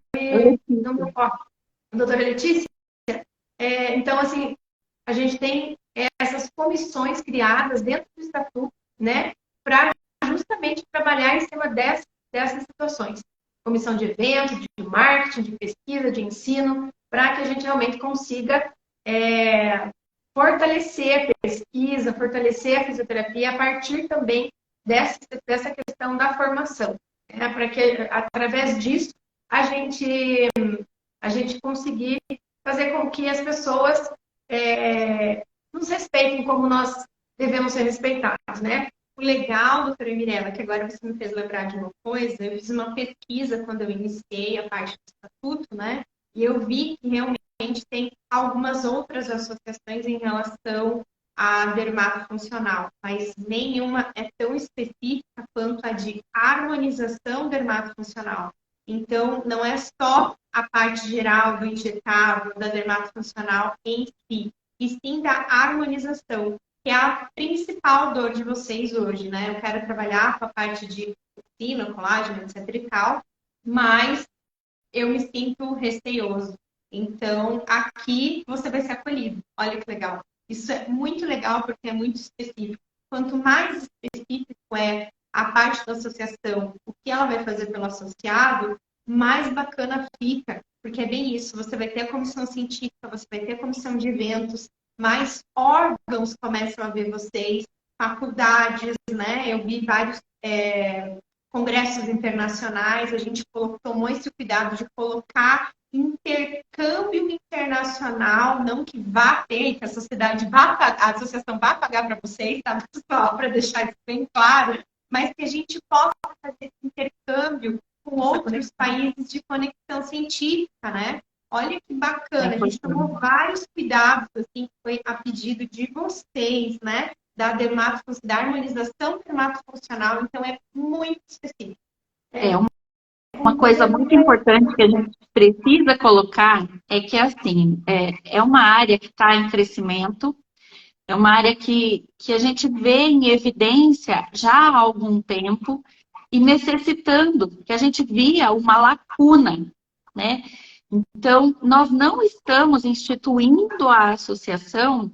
não me ocorre. A doutora Letícia? Então, assim, a gente tem essas comissões criadas dentro do estatuto, né, para justamente trabalhar em cima dessas situações. Comissão de eventos, de marketing, de pesquisa, de ensino, para que a gente realmente consiga fortalecer a pesquisa, fortalecer a fisioterapia a partir também dessa questão da formação, para que através disso a gente conseguir fazer com que as pessoas nos respeitem como nós devemos ser respeitados, né? O legal, doutora Mirella, que agora você me fez lembrar de uma coisa, eu fiz uma pesquisa quando eu iniciei a parte do estatuto, né? E eu vi que realmente tem algumas outras associações em relação à dermatofuncional, mas nenhuma é tão específica quanto a de harmonização dermatofuncional. Então, não é só a parte geral do injetável, da dermatofuncional em si, e sim da harmonização, que é a principal dor de vocês hoje, né? Eu quero trabalhar com a parte de toxina, colágeno, etc e tal, mas eu me sinto receoso. Então, aqui você vai ser acolhido. Olha que legal. Isso é muito legal porque é muito específico. Quanto mais específico é a parte da associação, o que ela vai fazer pelo associado, mais bacana fica. Porque é bem isso. Você vai ter a comissão científica, você vai ter a comissão de eventos, mais órgãos começam a ver vocês, faculdades, né? Eu vi vários congressos internacionais, a gente tomou esse cuidado de colocar intercâmbio internacional, não que vá ter, que a sociedade a associação vá pagar para vocês, tá? Só para deixar isso bem claro, mas que a gente possa fazer esse intercâmbio com outros países de conexão científica, né? Olha que bacana, a gente tomou vários cuidados, assim, que foi a pedido de vocês, né? Da harmonização dermatofuncional, então é muito específico. Uma coisa muito importante que a gente precisa colocar é que, assim, é uma área que está em crescimento, é uma área que a gente vê em evidência já há algum tempo e necessitando, que a gente via uma lacuna, né? Então, nós não estamos instituindo a associação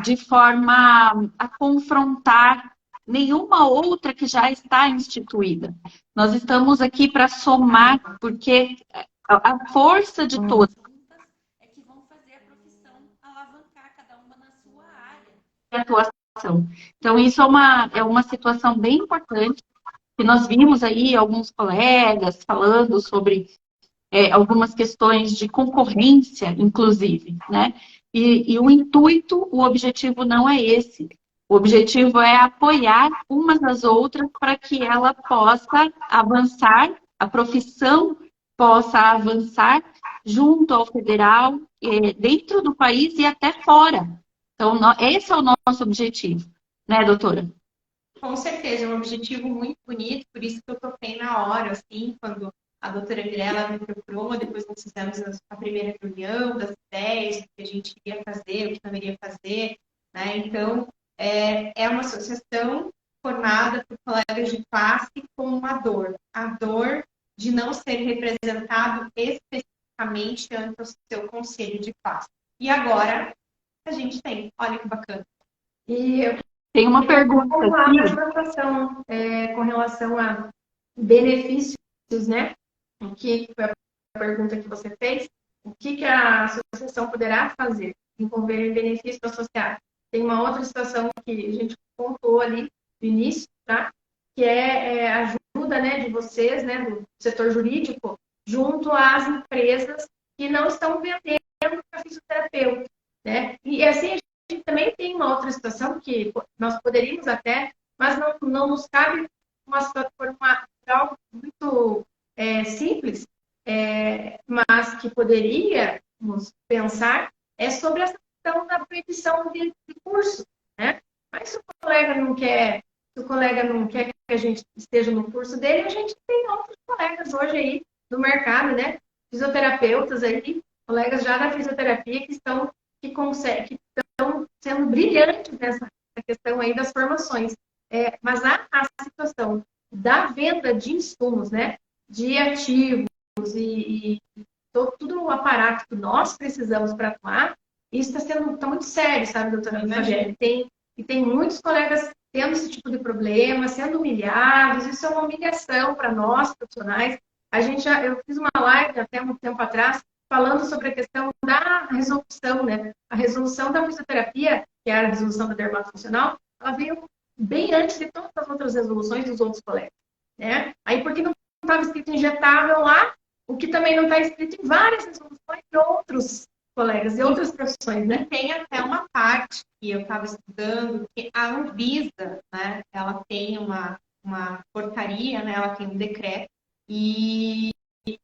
de forma a confrontar nenhuma outra que já está instituída. Nós estamos aqui para somar, porque a força de todas é que vão fazer a profissão alavancar cada uma na sua área de atuação. Então, isso é uma situação bem importante, que nós vimos aí alguns colegas falando sobre algumas questões de concorrência, inclusive, né? E o intuito, o objetivo não é esse. O objetivo é apoiar umas às outras para que ela possa avançar, a profissão possa avançar junto ao federal, dentro do país e até fora. Então, esse é o nosso objetivo, né, doutora? Com certeza, é um objetivo muito bonito, por isso que eu toquei na hora, assim, quando a doutora Mirella me procurou, depois nós fizemos a primeira reunião das ideias, do que a gente iria fazer, o que não iria fazer, né? Então, é uma associação formada por colegas de classe com uma dor, a dor de não ser representado especificamente ante o seu conselho de classe. E agora, a gente tem, olha que bacana. E eu tem uma pergunta aqui com relação a benefícios, né? O que foi a pergunta que você fez? O que a associação poderá fazer? Envolver em benefício associado. Tem uma outra situação que a gente pontuou ali no início, tá? Que é a ajuda, né, de vocês, né, do setor jurídico, junto às empresas que não estão vendendo para fisioterapeuta, né? E assim, a gente também tem uma outra situação que nós poderíamos até, mas não nos cabe algo muito simples, mas que poderíamos pensar sobre essa questão da proibição de curso, né? Mas se o colega não quer que a gente esteja no curso dele, a gente tem outros colegas hoje aí no mercado, né? Fisioterapeutas aí, colegas já da fisioterapia que estão sendo brilhantes nessa questão aí das formações. Mas a situação da venda de insumos, né? De ativos e todo o aparato que nós precisamos para atuar, isso está muito sério, sabe, doutora Fabiane? Tem muitos colegas tendo esse tipo de problema, sendo humilhados, isso é uma humilhação para nós, profissionais. Eu fiz uma live até um tempo atrás, falando sobre a questão da resolução, né? A resolução da fisioterapia, que é a resolução da dermatofuncional, ela veio bem antes de todas as outras resoluções dos outros colegas, né? Aí, porque não estava escrito injetável lá, o que também não está escrito em várias resoluções de outros colegas e outras profissões, né? Tem até uma parte que eu estava estudando, que a Anvisa, né, ela tem uma portaria, né, ela tem um decreto, e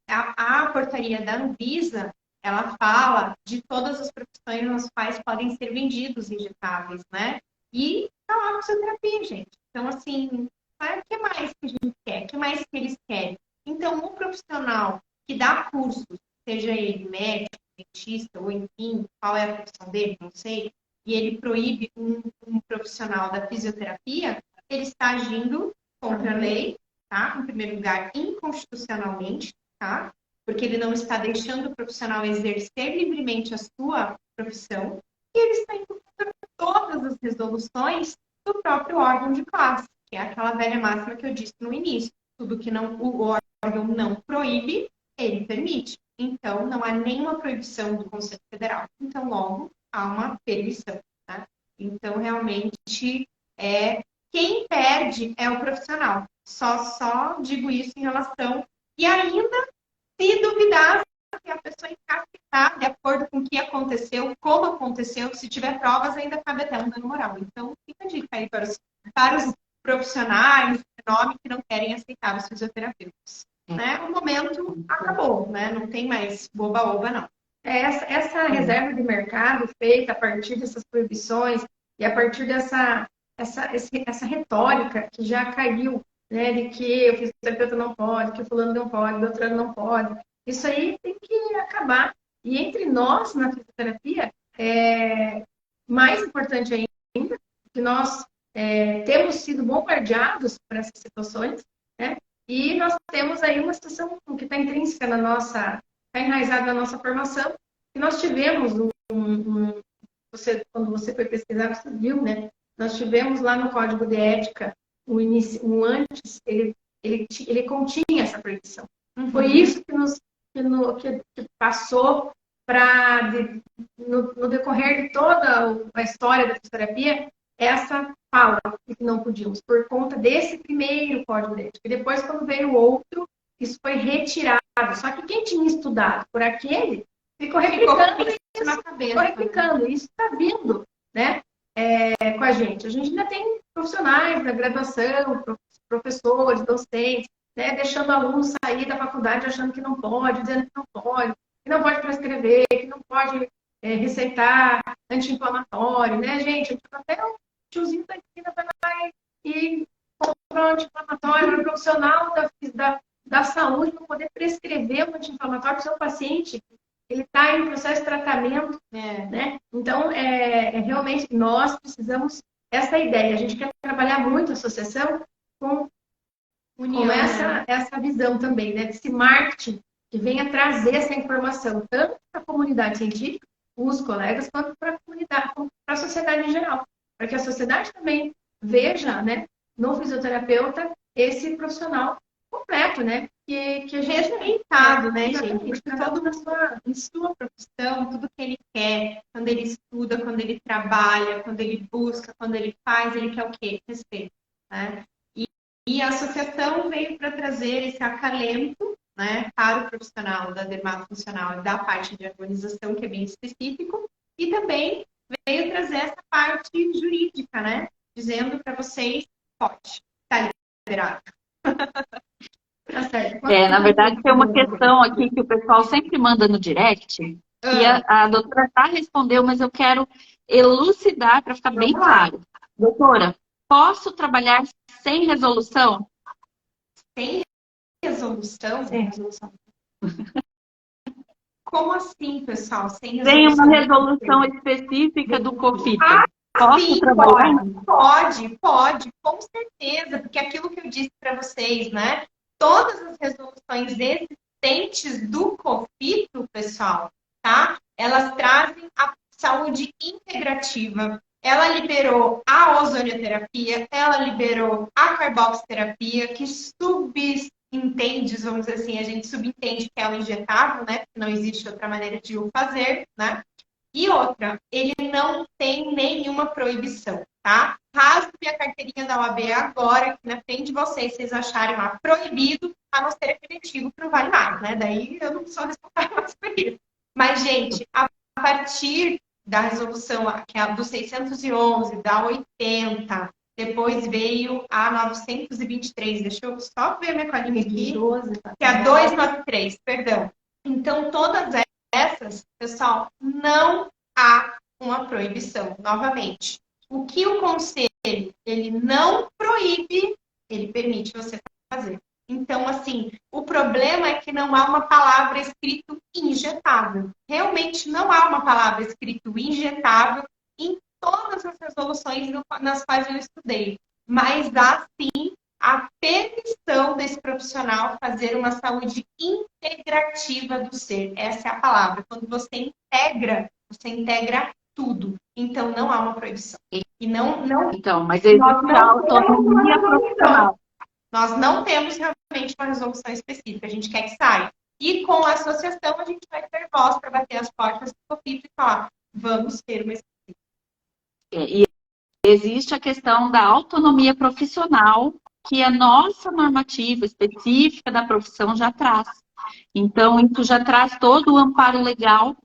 a portaria da Anvisa, ela fala de todas as profissões nas quais podem ser vendidos injetáveis, né? E tá lá a fisioterapia, gente. Então, assim, o que mais que a gente quer? O que mais que eles querem? Então, um profissional que dá cursos, seja ele médico, dentista, ou enfim, qual é a profissão dele, não sei, e ele proíbe um profissional da fisioterapia, ele está agindo contra a lei, tá? Em primeiro lugar, inconstitucionalmente, tá? Porque ele não está deixando o profissional exercer livremente a sua profissão, e ele está indo contra todas as resoluções do próprio órgão de classe, que é aquela velha máxima que eu disse no início. Tudo que o órgão não proíbe, ele permite. Então, não há nenhuma proibição do Conselho Federal. Então, logo, há uma permissão. Tá? Então, realmente, quem perde é o profissional. Só digo isso em relação... E ainda, se duvidar, se a pessoa encapetar de acordo com o que aconteceu, como aconteceu, se tiver provas, ainda cabe até um dano moral. Então, fica a dica aí para os profissionais, nome que não querem aceitar os fisioterapeutas. Né? O momento acabou, né? Não tem mais boba-oba, não. Essa reserva de mercado feita a partir dessas proibições e a partir essa retórica que já caiu, né, de que o fisioterapeuta não pode, que o fulano não pode, o doutorando não pode, isso aí tem que acabar. E entre nós, na fisioterapia, mais importante ainda, que nós temos sido bombardeados por essas situações, né? E nós temos aí uma situação que está intrínseca na nossa, está enraizada na nossa formação, que nós tivemos quando você foi pesquisar, você viu, né? Nós tivemos lá no Código de Ética, antes, ele continha essa proibição. Foi isso que passou para, no decorrer de toda a história da fisioterapia, essa fala de que não podíamos, por conta desse primeiro código de ética. E depois, quando veio o outro, isso foi retirado. Só que quem tinha estudado por aquele, ficou replicando isso na cabeça. Ficou replicando. Isso está vindo, né, com a gente. A gente ainda tem profissionais da graduação, professores, docentes, né, deixando alunos sair da faculdade achando que não pode, dizendo que não pode prescrever, que não pode receitar anti-inflamatório, né, gente? Até o tiozinho da esquina vai lá e comprar um anti-inflamatório para o profissional da saúde para poder prescrever um anti-inflamatório para o seu paciente. Ele está em processo de tratamento, né? Então, realmente, nós precisamos essa ideia. A gente quer trabalhar muito a associação com essa visão também, né? Desse marketing que venha trazer essa informação, tanto para a comunidade científica, os colegas, quanto para a comunidade, para a sociedade em geral. Para que a sociedade também veja, né, no fisioterapeuta esse profissional completo, né? Que é respeitado, né, gente? Porque em sua profissão, tudo que ele quer, quando ele estuda, quando ele trabalha, quando ele busca, quando ele faz, ele quer o quê? Respeito, né? E a associação veio para trazer esse acalento, né, para o profissional da dermatofuncional e da parte de harmonização, que é bem específico, e também veio trazer essa parte jurídica, né? Dizendo para vocês, pode, está liberado. Tá certo. Na verdade, tem uma questão aqui que o pessoal sempre manda no direct, e a doutora já respondeu, mas eu quero elucidar para ficar bem claro. Doutora, posso trabalhar sem resolução? Sem resolução? Sem resolução. Como assim, pessoal? Sem uma resolução específica do COFIT. Posso sim, trabalhar? Pode, com certeza, porque aquilo que eu disse para vocês, né? Todas as resoluções existentes do COFITO, pessoal, tá? Elas trazem a saúde integrativa. Ela liberou a ozonioterapia, ela liberou a carboxiterapia, que subentende, vamos dizer assim, a gente subentende que é o injetável, né? Porque não existe outra maneira de o fazer, né? E outra, ele não tem nenhuma proibição, tá? Rasgue a carteirinha da OAB agora, que na frente de vocês acharem lá proibido, a não ser efetivo para o Vale Mais, né? Daí eu não sou responsável mais por isso. Mas, gente, a partir da resolução, que é a do 611, da 80, depois veio a 923, deixa eu só ver a minha colinha aqui, que é a 293, perdão. Então, todas essas, pessoal, não há uma proibição. Novamente, o que o conselho, ele não proíbe, ele permite você fazer. Então, assim, o problema é que não há uma palavra escrito injetável. Realmente não há uma palavra escrito injetável em todas as resoluções nas quais eu estudei. Mas há, sim, a permissão desse profissional fazer uma saúde integrativa do ser. Essa é a palavra. Quando você integra tudo. Então, não há uma proibição. E não... Então, mas existe a autonomia profissional. Nós não temos realmente uma resolução específica, a gente quer que saia. E com a associação, a gente vai ter voz para bater as portas do COFIT e falar, vamos ter uma específica. E existe a questão da autonomia profissional, que a nossa normativa específica da profissão já traz. Então, isso já traz todo o amparo legal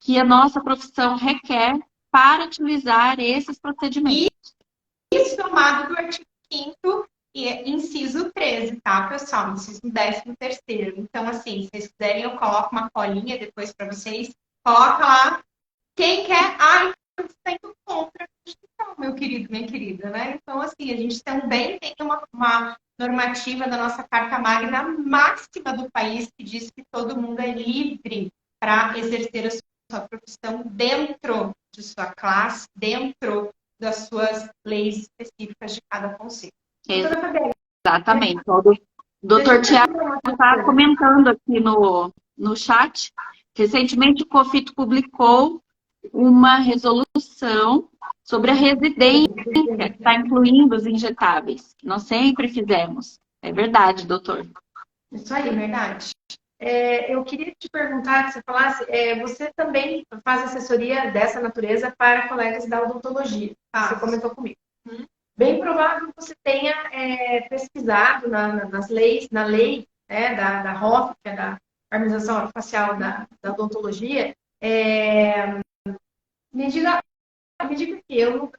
que a nossa profissão requer para utilizar esses procedimentos. E somado do artigo 5º E é inciso 13, tá, pessoal? Inciso 13º. Então, assim, se vocês quiserem, eu coloco uma colinha depois para vocês. Coloca lá. Quem quer... Ai, você está indo contra a Constituição, meu querido, minha querida, né? Então, assim, a gente também tem uma normativa da nossa Carta Magna máxima do país que diz que todo mundo é livre para exercer a sua profissão dentro de sua classe, dentro das suas leis específicas de cada conselho. Exatamente. O doutor Tiago está comentando aqui no chat. Recentemente, o COFITO publicou uma resolução sobre a residência, que está incluindo os injetáveis, que nós sempre fizemos. É verdade, doutor. Isso aí, verdade. Eu queria te perguntar, que você falasse, você também faz assessoria dessa natureza para colegas da odontologia. Você comentou comigo. Bem provável que você tenha pesquisado nas leis, na lei, né, da ROF, que é da Harmonização Orofacial da Odontologia. Me diga que eu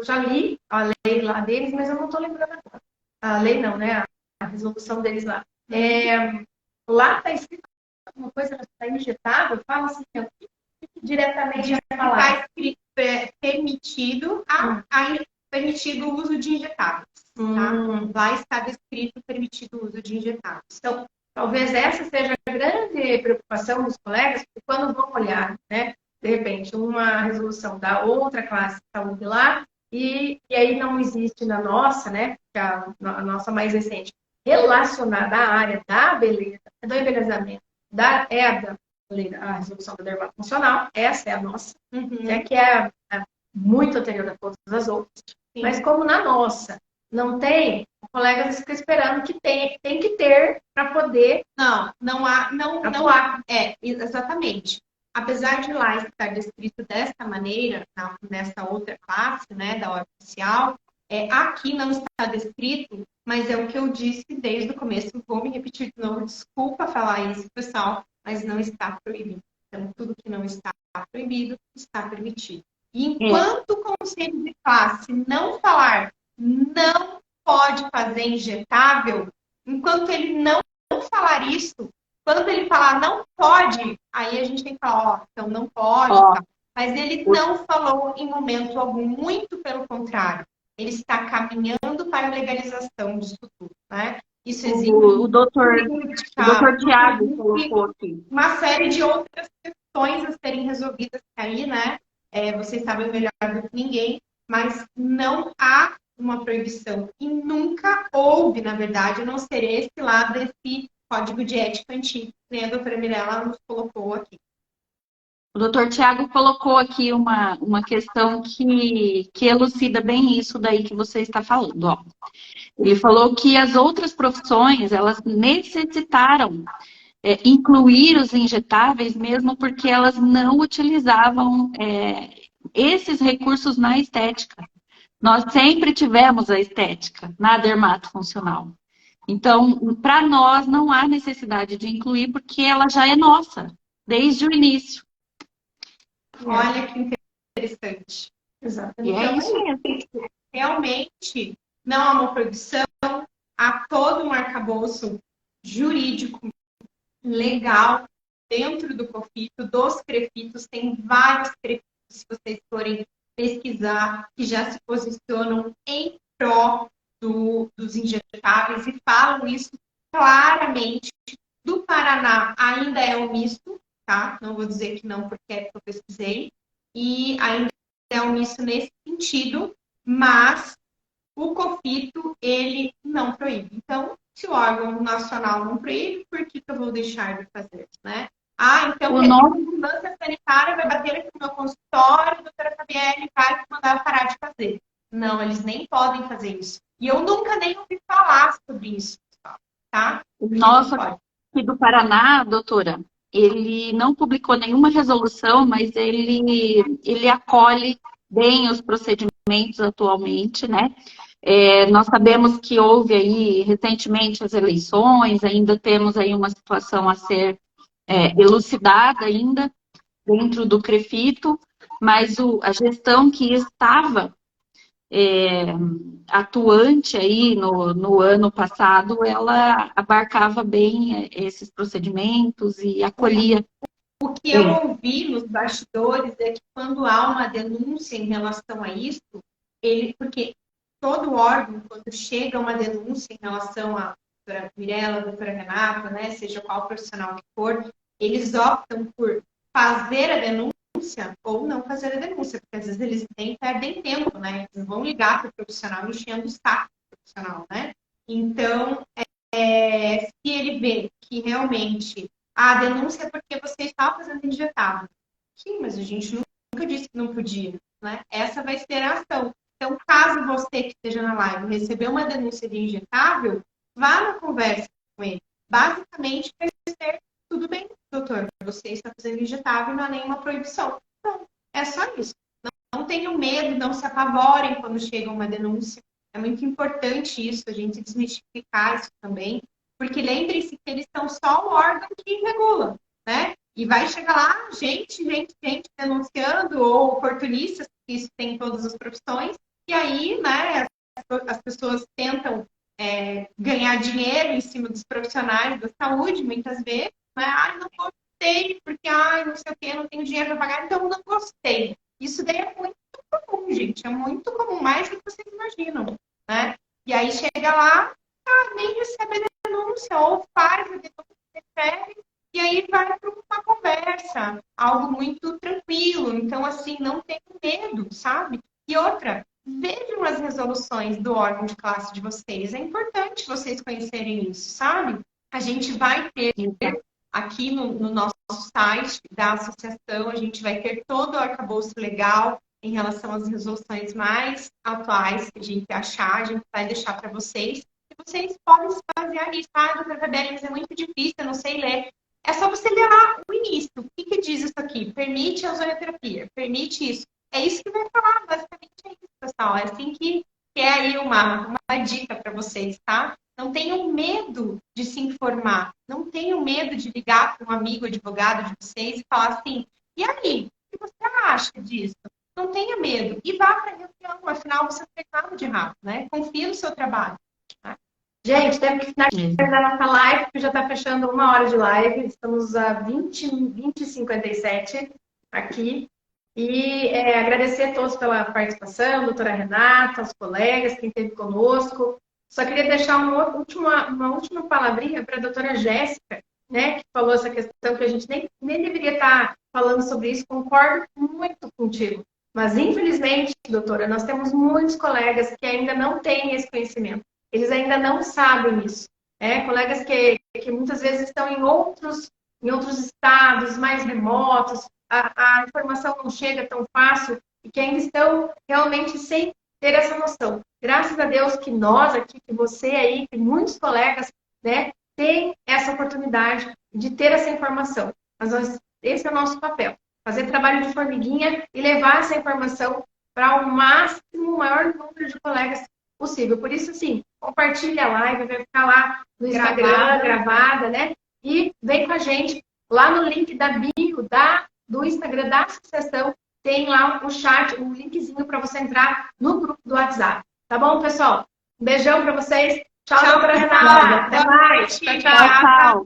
já li a lei lá deles, mas eu não estou lembrando agora. A lei não, né? A resolução deles lá. Lá está escrito alguma coisa, está injetável, fala assim, diretamente vai falar. Está escrito permitido o uso de injetáveis. Tá? Lá está descrito permitido o uso de injetáveis. Então, talvez essa seja a grande preocupação dos colegas, porque quando vão olhar, né, de repente, uma resolução da outra classe de saúde lá, e aí não existe na nossa, né, que é a nossa mais recente, relacionada à área da beleza, do embelezamento, a resolução da dermofuncional, essa é a nossa, né, que é muito anterior a todas as outras. Sim. Mas como na nossa não tem, o colega fica esperando que tem que ter para poder não atuar. Exatamente. Apesar de lá estar descrito dessa maneira, nessa outra classe, né, da hora oficial, aqui não está descrito, mas é o que eu disse desde o começo. Vou me repetir de novo, desculpa falar isso, pessoal, mas não está proibido. Então, tudo que não está proibido está permitido. E enquanto o conselho de classe não falar não pode fazer injetável, enquanto ele não falar isso, quando ele falar não pode, aí a gente tem que falar, então não pode. Tá? Mas ele não falou em momento algum, muito pelo contrário. Ele está caminhando para a legalização disso tudo, né? Isso existe. O doutor Tiago colocou aqui. Uma série de outras questões a serem resolvidas aí, né? Vocês sabem melhor do que ninguém, mas não há uma proibição. E nunca houve, na verdade, a não ser esse lado desse código de ética antigo, que a doutora Mirella nos colocou aqui. O doutor Tiago colocou aqui uma questão que elucida bem isso daí que você está falando. Ó. Ele falou que as outras profissões, elas necessitaram incluir os injetáveis, mesmo porque elas não utilizavam esses recursos na estética. Nós sempre tivemos a estética na dermatofuncional. Então, para nós, não há necessidade de incluir, porque ela já é nossa, desde o início. Olha que interessante. Exatamente. E é isso mesmo. Realmente, não há uma proibição, há todo um arcabouço jurídico, legal, dentro do COFITO, dos CREFITOS, tem vários CREFITOS, se vocês forem pesquisar, que já se posicionam em pró dos injetáveis e falam isso claramente. Do Paraná ainda é um misto, tá? Não vou dizer que não, porque é que eu pesquisei. E ainda é um misto nesse sentido, mas o COFITO, ele não proíbe. Então, se o órgão nacional não proíbe, por que eu vou deixar de fazer, né? Então a vigilância sanitária vai bater aqui no meu consultório, a doutora Fabielle vai me mandar parar de fazer. Não, eles nem podem fazer isso. E eu nunca nem ouvi falar sobre isso, tá? Nossa, aqui do Paraná, doutora, ele não publicou nenhuma resolução, mas ele acolhe bem os procedimentos atualmente, né? Nós sabemos que houve aí recentemente as eleições, ainda temos aí uma situação a ser elucidada ainda dentro do CREFITO, mas a gestão que estava atuante aí no ano passado, ela abarcava bem esses procedimentos e acolhia. O que eu ouvi nos bastidores é que quando há uma denúncia em relação a isso, porque todo órgão, quando chega uma denúncia em relação à doutora Mirella, à doutora Renata, né, seja qual profissional que for, eles optam por fazer a denúncia ou não fazer a denúncia, porque às vezes eles nem perdem tempo, né? Eles vão ligar para o profissional enchendo o saco do profissional, né? Então, se ele vê que realmente a denúncia é porque você está fazendo injetável. Sim, mas a gente nunca disse que não podia, né? Essa vai ser a ação. Então, caso você que esteja na live receber uma denúncia de injetável, vá na conversa com ele. Basicamente, vai ser tudo bem, doutor, você está fazendo injetável e não há nenhuma proibição. Então, é só isso. Não tenham medo, não se apavorem quando chega uma denúncia. É muito importante isso, a gente desmistificar isso também, porque lembre-se que eles são só o órgão que regula, né? E vai chegar lá gente denunciando ou oportunistas, que isso tem em todas as profissões, e aí, né, as pessoas tentam ganhar dinheiro em cima dos profissionais da saúde, muitas vezes, né? Ai, não gostei, porque, ai, não sei o quê, não tenho dinheiro para pagar, então não gostei. Isso daí é muito comum, gente, é muito comum, mais do que vocês imaginam, né? E aí chega lá, nem recebe a denúncia, ou faz a denúncia, recebe, e aí vai para uma conversa, algo muito tranquilo. Então, assim, não tenham medo, sabe? E outra, vejam as resoluções do órgão de classe de vocês. É importante vocês conhecerem isso, sabe? A gente vai ter aqui no nosso site da associação, a gente vai ter todo o arcabouço legal em relação às resoluções mais atuais que a gente achar, a gente vai deixar para vocês. E vocês podem se basear nisso. Ah, doutora Fabiola, mas é muito difícil, eu não sei ler. É só você ler lá o início. O que diz isso aqui? Permite a ozonioterapia, permite isso. É isso que vai falar, basicamente é isso, pessoal. É assim que é aí uma dica para vocês, tá? Não tenham medo de se informar. Não tenham medo de ligar para um amigo advogado de vocês e falar assim, e aí, o que você acha disso? Não tenha medo. E vá para a reunião, afinal você não tem nada de errado, né? Confia no seu trabalho. Tá? Gente, temos que finalizar nossa live, porque já está fechando 1 hora de live. Estamos a 20h57 aqui. E agradecer a todos pela participação, doutora Renata, os colegas, quem esteve conosco. Só queria deixar uma última palavrinha para a doutora Jéssica, né, que falou essa questão que a gente nem deveria estar falando sobre isso. Concordo muito contigo. Mas, infelizmente, doutora, nós temos muitos colegas que ainda não têm esse conhecimento. Eles ainda não sabem isso. Colegas que muitas vezes estão em outros estados mais remotos, a informação não chega tão fácil e que ainda estão realmente sem ter essa noção. Graças a Deus que nós aqui, que você aí, que muitos colegas, né, têm essa oportunidade de ter essa informação. Mas esse é o nosso papel. Fazer trabalho de formiguinha e levar essa informação para o maior número de colegas possível. Por isso, assim, compartilhe a live, vai ficar lá no Instagram, gravada, né? E vem com a gente lá no link da bio, do Instagram da associação, tem lá o chat, um linkzinho para você entrar no grupo do WhatsApp. Tá bom, pessoal? Um beijão para vocês. Tchau, doutora Renata. Até mais. Tchau.